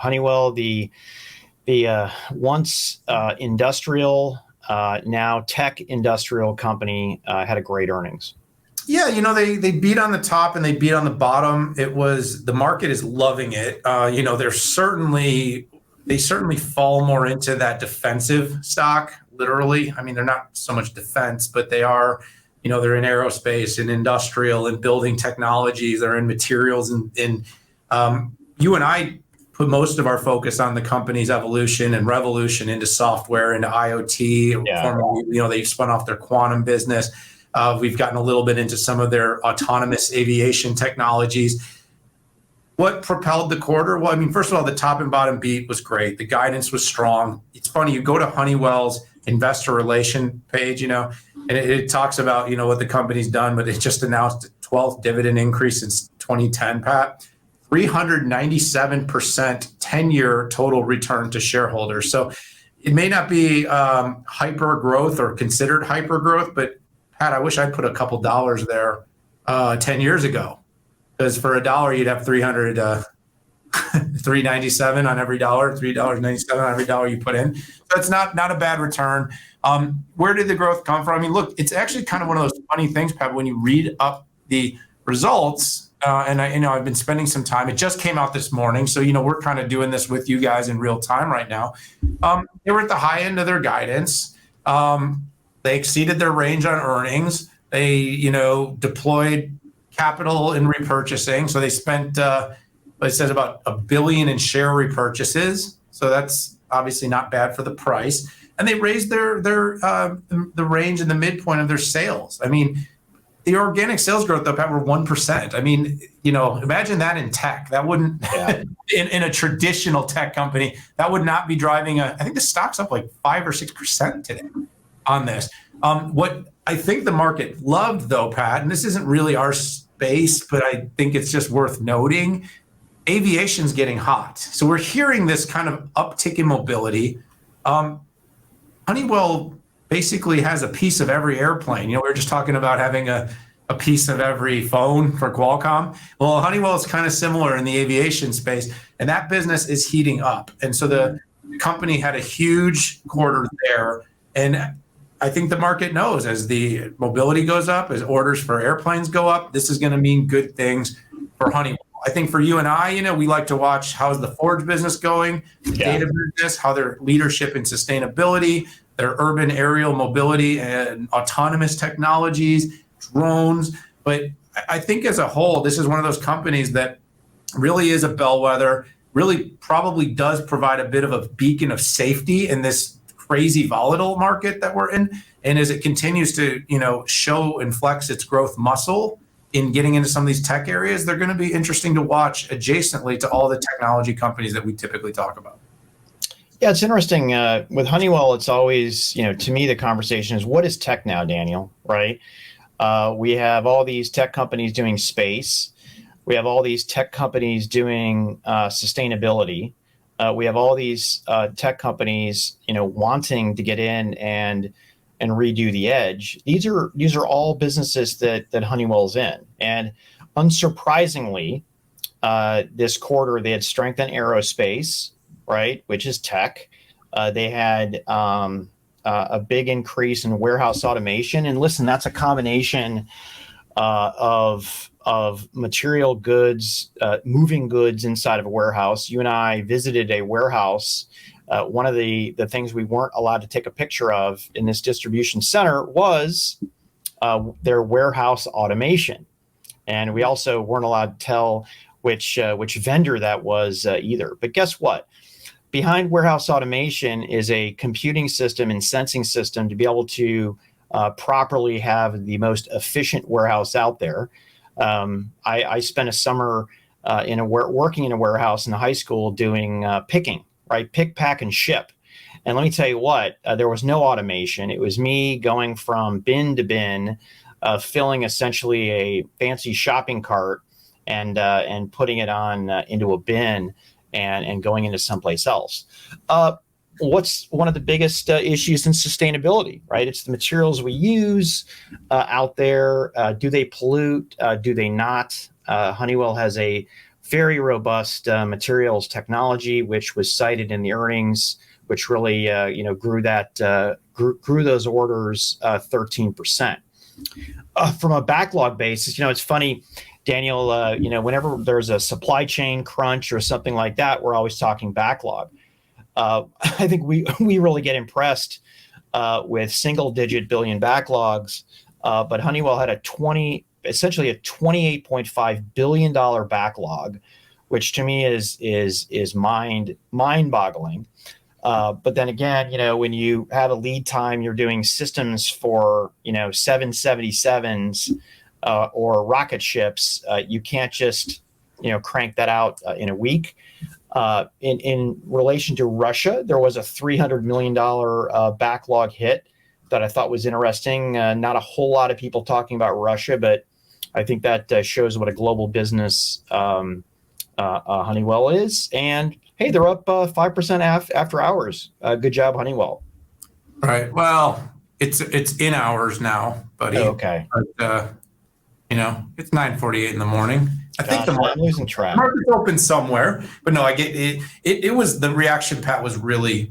Honeywell, the once industrial, now tech industrial company, had a great earnings. Yeah, they beat on the top and they beat on the bottom. The market is loving it. They certainly fall more into that defensive stock, literally. I mean, they're not so much defense, but they are, they're in aerospace and industrial and building technologies. They're in materials and you and I put most of our focus on the company's evolution and revolution into software, into IoT. Yeah. Formerly, they spun off their quantum business. We've gotten a little bit into some of their autonomous aviation technologies. What propelled the quarter? Well, I mean, first of all, the top and bottom beat was great. The guidance was strong. It's funny, you go to Honeywell's investor relation page, and it talks about, what the company's done, but it just announced a 12th dividend increase since 2010, Pat. 397% 10-year total return to shareholders. So it may not be hyper growth or considered hyper growth, but Pat, I wish I'd put a couple dollars there 10 years ago, because for $1 you'd have 397 on every dollar, $3.97 on every dollar you put in. So it's not a bad return. Where did the growth come from? I mean, look, it's actually kind of one of those funny things, Pat, when you read up the results. And I've been spending some time. It just came out this morning, so we're kind of doing this with you guys in real time right now. They were at the high end of their guidance. They exceeded their range on earnings. They, deployed capital in repurchasing. So they spent, it says about $1 billion in share repurchases. So that's obviously not bad for the price. And they raised the range and the midpoint of their sales. I mean, the organic sales growth up were 1%. I mean, imagine that in tech. That wouldn't, in a traditional tech company, that would not be driving I think the stock's up like 5 or 6% today on this. What I think the market loved, though, Pat, and this isn't really our space, but I think it's just worth noting, aviation's getting hot. So we're hearing this kind of uptick in mobility. Honeywell basically has a piece of every airplane. We were just talking about having a piece of every phone for Qualcomm. Well, Honeywell is kind of similar in the aviation space, and that business is heating up. And so the company had a huge quarter there. And I think the market knows as the mobility goes up, as orders for airplanes go up, this is going to mean good things for Honeywell. I think for you and I, we like to watch how's the Forge business going, data business, how their leadership in sustainability, their urban aerial mobility and autonomous technologies, drones. But I think as a whole, this is one of those companies that really is a bellwether, really probably does provide a bit of a beacon of safety in this crazy volatile market that we're in. And as it continues to, show and flex its growth muscle in getting into some of these tech areas, they're going to be interesting to watch adjacently to all the technology companies that we typically talk about. Yeah, it's interesting. With Honeywell, it's always, to me, the conversation is, what is tech now, Daniel, right? We have all these tech companies doing space. We have all these tech companies doing sustainability. We have all these tech companies, wanting to get in and redo the edge. These are all businesses that Honeywell's in. And unsurprisingly, this quarter, they had strength in aerospace, right, which is tech. They had a big increase in warehouse automation. And listen, that's a combination of material goods, moving goods inside of a warehouse. You and I visited a warehouse. One of the things we weren't allowed to take a picture of in this distribution center was their warehouse automation. And we also weren't allowed to tell which vendor that was either. But guess what? Behind warehouse automation is a computing system and sensing system to be able to properly have the most efficient warehouse out there. I spent a summer working in a warehouse in a high school doing picking, right? Pick, pack, and ship. And let me tell you what, there was no automation. It was me going from bin to bin, filling essentially a fancy shopping cart and putting it on into a bin and going into someplace else. What's one of the biggest issues in sustainability, right? It's the materials we use out there. Do they pollute? Do they not? Honeywell has a very robust materials technology, which was cited in the earnings, which really grew those orders 13%. From a backlog basis, it's funny, Daniel. Whenever there's a supply chain crunch or something like that, we're always talking backlog. I think we really get impressed with single-digit billion backlogs, but Honeywell had essentially a $28.5 billion backlog, which to me is mind-boggling. But then again, when you have a lead time, you're doing systems for 777s or rocket ships. You can't just crank that out in a week. In relation to Russia, there was a $300 million backlog hit that I thought was interesting. Not a whole lot of people talking about Russia, but I think that shows what a global business Honeywell is. And hey, they're up 5% after hours. Good job, Honeywell. Right. Well, it's in hours now, buddy. Oh, okay. But, it's 9:48 in the morning. I think the I'm losing track. market's open somewhere, but no, I get it. It was the reaction, Pat, was really